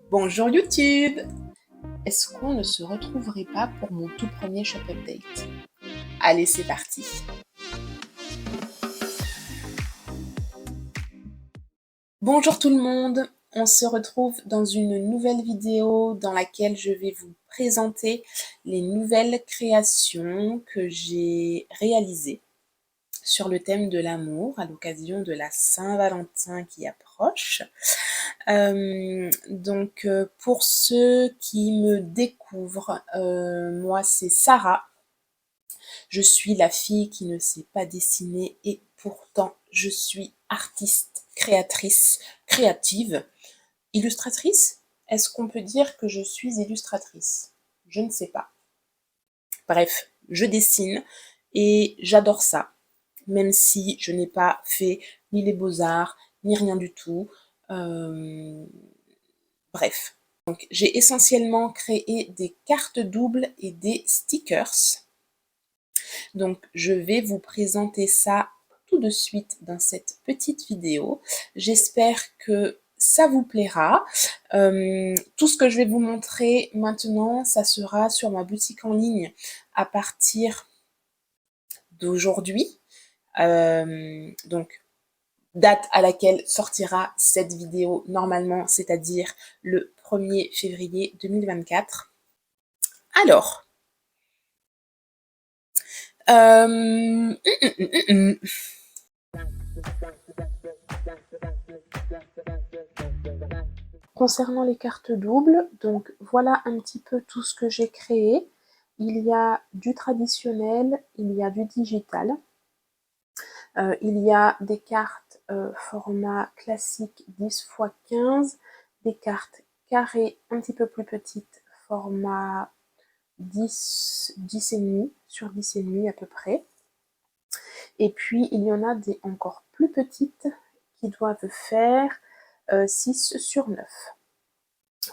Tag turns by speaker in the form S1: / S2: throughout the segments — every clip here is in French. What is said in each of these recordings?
S1: Bonjour YouTube! Est-ce qu'on ne se retrouverait pas pour mon tout premier shop update? Allez, c'est parti! Bonjour tout le monde! On se retrouve dans une nouvelle vidéo dans laquelle je vais vous présenter les nouvelles créations que j'ai réalisées sur le thème de l'amour à l'occasion de la Saint-Valentin qui approche. Pour ceux qui me découvrent, moi c'est Sarah. Je suis la fille qui ne sait pas dessiner et pourtant je suis artiste, créatrice, créative. Illustratrice? Est-ce qu'on peut dire que je suis illustratrice? Je ne sais pas. Bref, je dessine et j'adore ça. Même si je n'ai pas fait ni les beaux-arts, ni rien du tout. Bref. Donc, j'ai essentiellement créé des cartes doubles et des stickers. Donc, je vais vous présenter ça tout de suite dans cette petite vidéo. J'espère que ça vous plaira. Tout ce que je vais vous montrer maintenant, ça sera sur ma boutique en ligne à partir d'aujourd'hui. Donc, date à laquelle sortira cette vidéo normalement, c'est-à-dire le 1er février 2024. Alors, concernant les cartes doubles, donc voilà un petit peu tout ce que j'ai créé. Il y a du traditionnel, il y a du digital. Il y a des cartes format classique 10×15, des cartes carrées un petit peu plus petites, format 10,5 sur 10,5 à peu près. Et puis il y en a des encore plus petites qui doivent faire 6×9.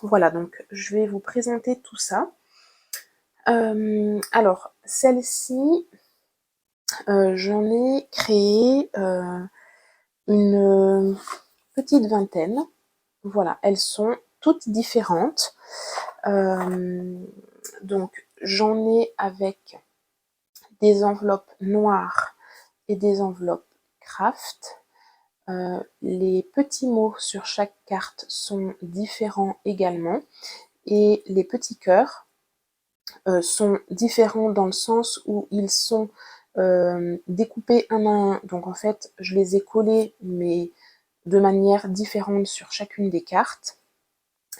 S1: Voilà, donc je vais vous présenter tout ça. Alors, celle-ci, j'en ai créé une petite vingtaine. Voilà, elles sont toutes différentes. Donc, j'en ai avec des enveloppes noires et des enveloppes craft. Les petits mots sur chaque carte sont différents également. Et les petits cœurs sont différents dans le sens où ils sont découpés un à un. Donc en fait, je les ai collés, mais de manière différente sur chacune des cartes.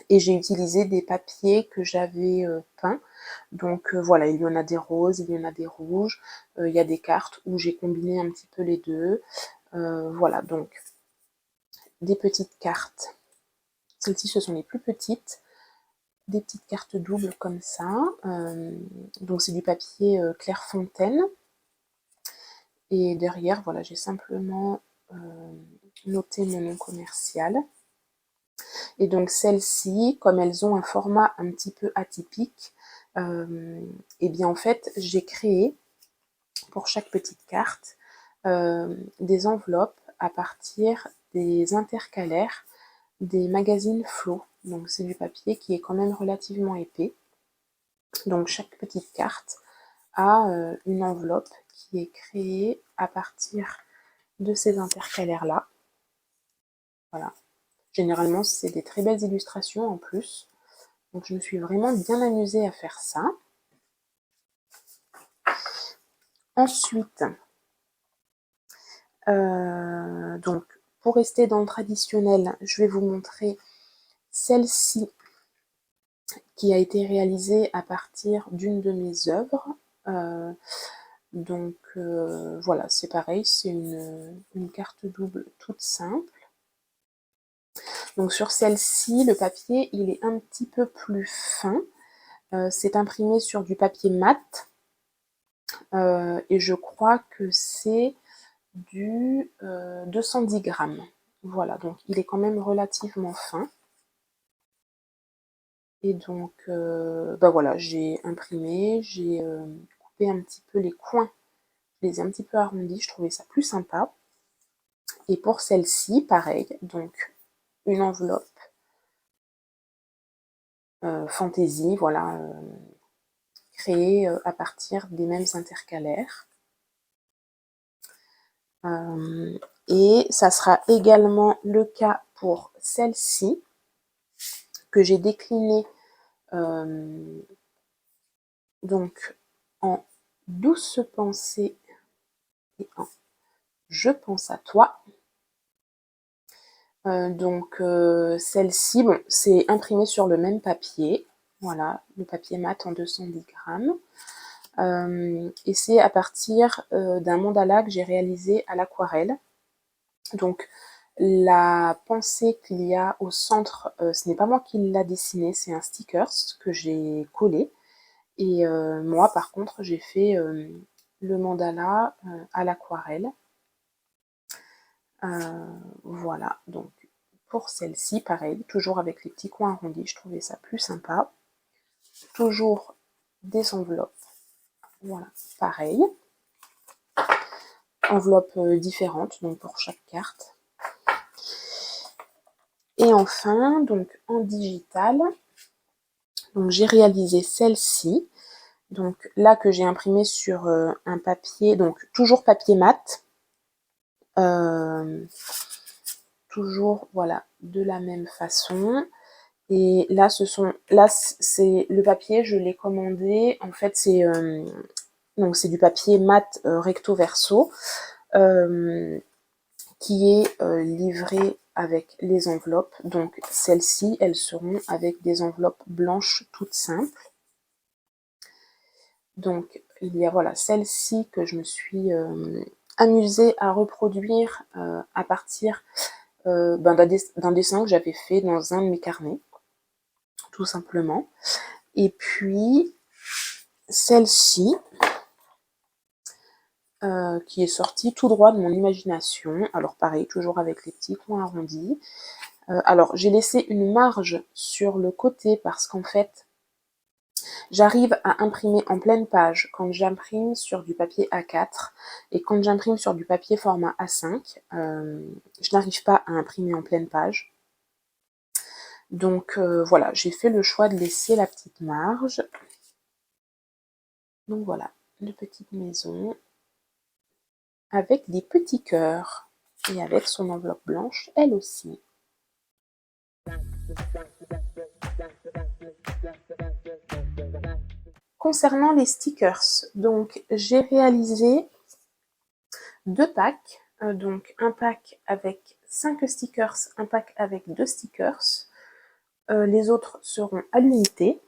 S1: Et j'ai utilisé des papiers que j'avais peints. Donc voilà, il y en a des roses, il y en a des rouges. Il y a des cartes où j'ai combiné un petit peu les deux. Voilà, donc des petites cartes. Celles-ci, ce sont les plus petites. Des petites cartes doubles comme ça. Donc c'est du papier Clairefontaine. Et derrière, voilà, j'ai simplement noté mon nom commercial. Et donc celles-ci, comme elles ont un format un petit peu atypique, et bien en fait, j'ai créé pour chaque petite carte des enveloppes à partir des intercalaires des magazines Flo. Donc c'est du papier qui est quand même relativement épais. Donc chaque petite carte a une enveloppe qui est créée à partir de ces intercalaires-là. Voilà. Généralement, c'est des très belles illustrations en plus. Donc je me suis vraiment bien amusée à faire ça. Ensuite, donc pour rester dans le traditionnel, je vais vous montrer celle-ci qui a été réalisée à partir d'une de mes œuvres. Voilà, c'est pareil, c'est une carte double toute simple. Donc sur celle-ci, le papier, il est un petit peu plus fin. C'est imprimé sur du papier mat. Et je crois que c'est du 210 grammes. Voilà, donc il est quand même relativement fin. Et donc, voilà, j'ai imprimé, j'ai coupé un petit peu les coins. Je les ai un petit peu arrondis, je trouvais ça plus sympa. Et pour celle-ci, pareil, donc une enveloppe fantaisie, voilà, créée à partir des mêmes intercalaires. Et ça sera également le cas pour celle-ci, que j'ai déclinée donc en douce pensée et en je pense à toi. Donc celle-ci, bon, c'est imprimé sur le même papier, voilà, le papier mat en 210 grammes. Et c'est à partir d'un mandala que j'ai réalisé à l'aquarelle. Donc la pensée qu'il y a au centre, ce n'est pas moi qui l'a dessiné, c'est un stickers que j'ai collé. Et moi par contre j'ai fait le mandala à l'aquarelle. Voilà, donc pour celle-ci, pareil, toujours avec les petits coins arrondis, je trouvais ça plus sympa. Toujours des enveloppes, voilà, pareil. Enveloppes différentes, donc pour chaque carte. Et enfin, donc en digital, donc j'ai réalisé celle-ci, donc là que j'ai imprimé sur un papier, donc toujours papier mat, toujours voilà de la même façon. Et là c'est le papier, je l'ai commandé, en fait c'est donc c'est du papier mat recto verso qui est livré avec les enveloppes. Donc celles-ci, elles seront avec des enveloppes blanches toutes simples. Donc il y a voilà celle-ci que je me suis amusée à reproduire à partir d'un dessin que j'avais fait dans un de mes carnets, tout simplement. Et puis celle-ci, qui est sortie tout droit de mon imagination. Alors pareil, toujours avec les petits coins arrondis. Alors j'ai laissé une marge sur le côté parce qu'en fait, j'arrive à imprimer en pleine page quand j'imprime sur du papier A4 et quand j'imprime sur du papier format A5, je n'arrive pas à imprimer en pleine page. Donc voilà, j'ai fait le choix de laisser la petite marge. Donc voilà, une petite maison avec des petits cœurs et avec son enveloppe blanche, elle aussi. Concernant les stickers, donc j'ai réalisé 2 packs, donc un pack avec 5 stickers, un pack avec 2 stickers. Les autres seront à l'unité.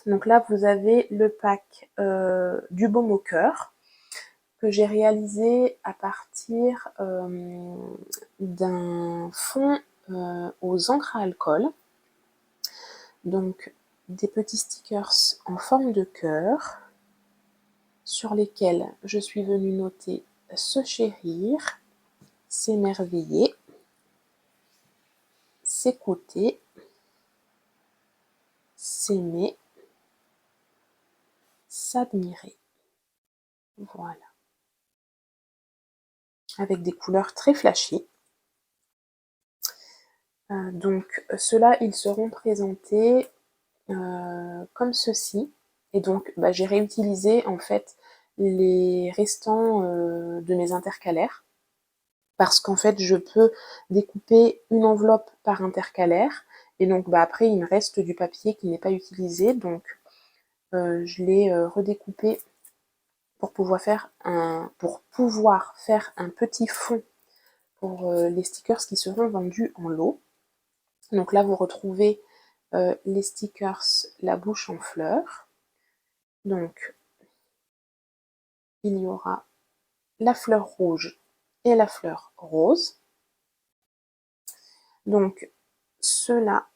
S1: Donc là, vous avez le pack du baume au cœur que j'ai réalisé à partir d'un fond aux encres à alcool. Donc des petits stickers en forme de cœur sur lesquels je suis venue noter se chérir, s'émerveiller, s'écouter, s'aimer, s'admirer. Voilà. Avec des couleurs très flashy. Donc ceux-là, ils seront présentés comme ceci. Et donc j'ai réutilisé en fait les restants de mes intercalaires. Parce qu'en fait, je peux découper une enveloppe par intercalaire. Et donc après, il me reste du papier qui n'est pas utilisé. Donc je l'ai redécoupé pour pouvoir faire un petit fond pour les stickers qui seront vendus en lot. Donc là, vous retrouvez les stickers La bouche en fleurs. Donc, il y aura la fleur rouge et la fleur rose. Donc, ceux-là,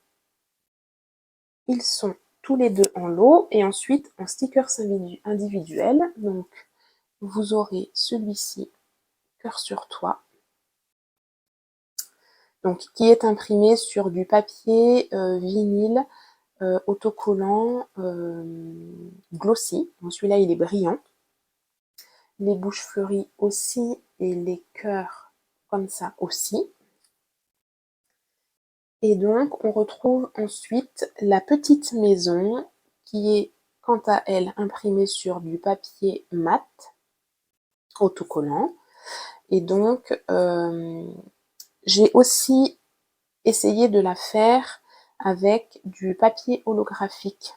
S1: ils sont tous les deux en lot et ensuite en stickers individuels. Donc, vous aurez celui-ci, Cœur sur toi, donc qui est imprimé sur du papier vinyle autocollant glossy. Donc celui-là, il est brillant. Les bouches fleuries aussi et les cœurs comme ça aussi. Et donc, on retrouve ensuite la petite maison qui est, quant à elle, imprimée sur du papier mat, autocollant. Et donc, j'ai aussi essayé de la faire avec du papier holographique.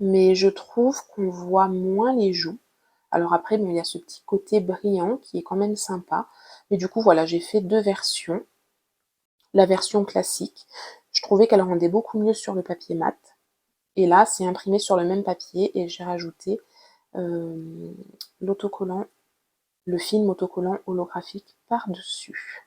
S1: Mais je trouve qu'on voit moins les joues. Alors après, bon, il y a ce petit côté brillant qui est quand même sympa. Mais du coup, voilà, j'ai fait 2 versions. La version classique, je trouvais qu'elle rendait beaucoup mieux sur le papier mat. Et là, c'est imprimé sur le même papier et j'ai rajouté l'autocollant, le film autocollant holographique par-dessus.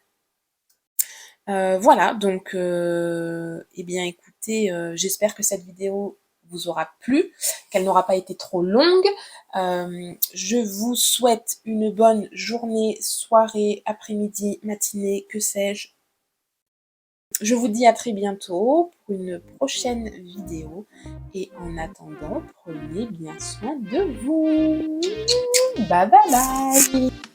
S1: Voilà, donc, eh bien écoutez, j'espère que cette vidéo vous aura plu, qu'elle n'aura pas été trop longue. Je vous souhaite une bonne journée, soirée, après-midi, matinée, que sais-je. Je vous dis à très bientôt pour une prochaine vidéo et en attendant, prenez bien soin de vous. Bye bye bye.